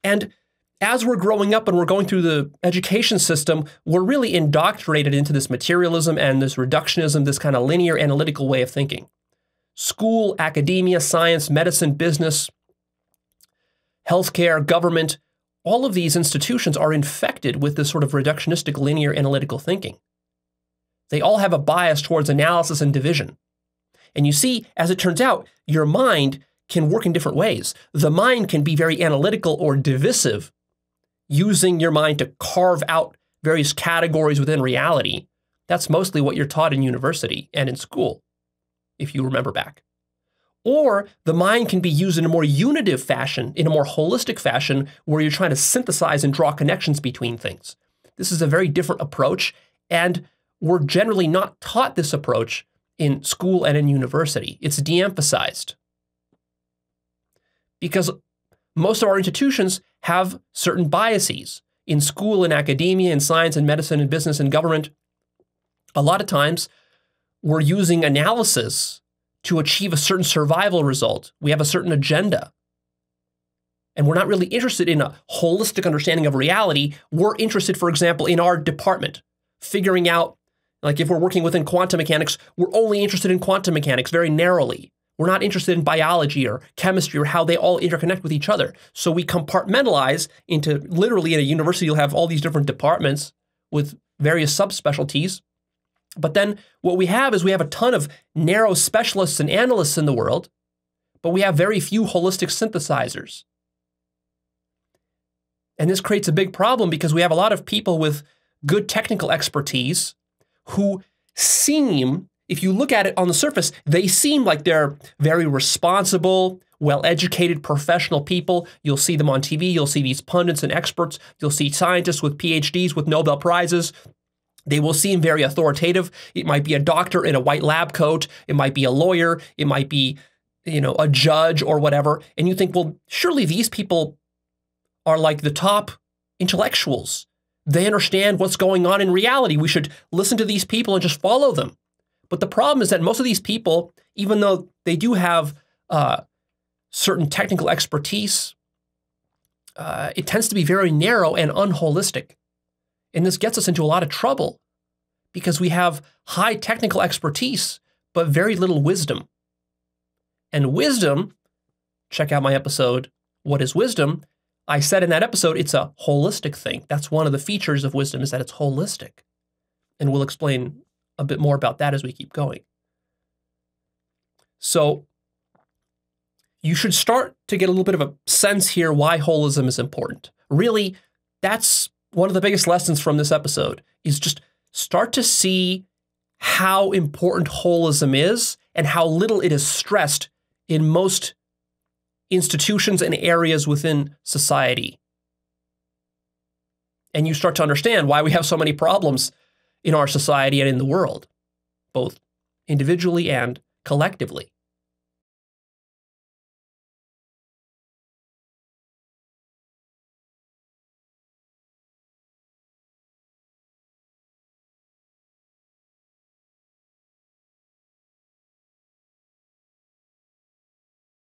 And as we're growing up and we're going through the education system, we're really indoctrinated into this materialism and this reductionism, this kind of linear analytical way of thinking. School, academia, science, medicine, business, healthcare, government, all of these institutions are infected with this sort of reductionistic linear analytical thinking. They all have a bias towards analysis and division. And you see, as it turns out, your mind can work in different ways. The mind can be very analytical or divisive, using your mind to carve out various categories within reality. That's mostly what you're taught in university and in school, if you remember back. Or the mind can be used in a more unitive fashion, in a more holistic fashion, where you're trying to synthesize and draw connections between things. This is a very different approach, and we're generally not taught this approach in school and in university. It's de-emphasized. Because most of our institutions have certain biases. In school, in academia, in science, in medicine, in business, in government, a lot of times we're using analysis to achieve a certain survival result. We have a certain agenda. And we're not really interested in a holistic understanding of reality. We're interested, for example, in our department, figuring out, like if we're working within quantum mechanics, we're only interested in quantum mechanics very narrowly. We're not interested in biology or chemistry or how they all interconnect with each other. So we compartmentalize into, literally in a university, you'll have all these different departments with various subspecialties. But then what we have is we have a ton of narrow specialists and analysts in the world, but we have very few holistic synthesizers. And this creates a big problem because we have a lot of people with good technical expertise who seem, if you look at it on the surface, they seem like they're very responsible, well-educated, professional people. You'll see them on TV. You'll see these pundits and experts. You'll see scientists with PhDs with Nobel Prizes. They will seem very authoritative. It might be a doctor in a white lab coat. It might be a lawyer. It might be, a judge or whatever. And you think, well, surely these people are like the top intellectuals. They understand what's going on in reality. We should listen to these people and just follow them. But the problem is that most of these people, even though they do have certain technical expertise, it tends to be very narrow and unholistic. And this gets us into a lot of trouble because we have high technical expertise, but very little wisdom. And wisdom, check out my episode, What is Wisdom? I said in that episode, it's a holistic thing. That's one of the features of wisdom, is that it's holistic. And we'll explain a bit more about that as we keep going. So you should start to get a little bit of a sense here why holism is important. Really, that's one of the biggest lessons from this episode, is just start to see how important holism is and how little it is stressed in most institutions and areas within society. And you start to understand why we have so many problems in our society and in the world, both individually and collectively.